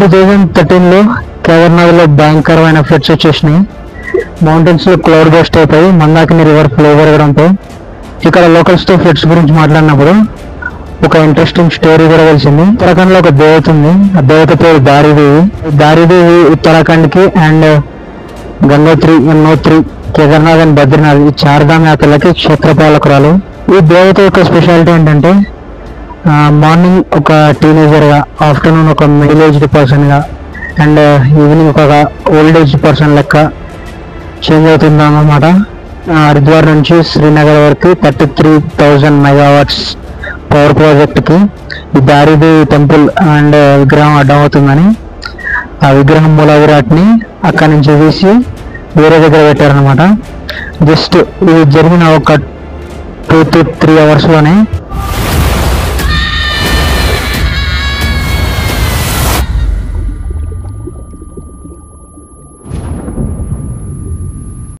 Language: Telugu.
2013లో కేదార్నాథ్లో భయంకరమైన ఫ్లడ్స్ వచ్చేసినాయి. మౌంటైన్స్లో క్లౌడ్ బస్ట్ అయిపోయి మందాకిని రివర్ ఫ్లో పెరగడంతో ఇక్కడ లోకల్స్తో ఫ్లడ్స్ గురించి మాట్లాడినప్పుడు ఒక ఇంట్రెస్టింగ్ స్టోరీ కూడా తెలిసింది. ఉత్తరాఖండ్లో ఒక దేవత ఉంది. ఆ దేవత పేరు దారిదేవి ఉత్తరాఖండ్కి అండ్ గంగోత్రి, యమునోత్రి, కేదార్నాథ్ అండ్ బద్రీనాథ్ ఈ చార్ధామ్ యాత్రలకి క్షేత్రపాలకురాలు. ఈ దేవత యొక్క స్పెషాలిటీ ఏంటంటే మార్నింగ్ ఒక టీనేజర్గా, ఆఫ్టర్నూన్ ఒక మిడిల్ ఏజ్డ్ పర్సన్గా అండ్ ఈవినింగ్ ఒక ఓల్డ్ ఏజ్ పర్సన్ లెక్క చేంజ్ అవుతుంది అన్నమాట. హరిద్వార్ నుంచి శ్రీనగర్ వరకు 33,000 మెగావాట్స్ పవర్ ప్రాజెక్ట్కి ఈ దారిదేవి టెంపుల్ అండ్ విగ్రహం అడ్డం అవుతుందని ఆ విగ్రహం మూల విరాట్ని అక్కడి నుంచి తీసి వేరే దగ్గర పెట్టారనమాట. జస్ట్ ఇది జరిగిన ఒక 2 to 3 అవర్స్లోనే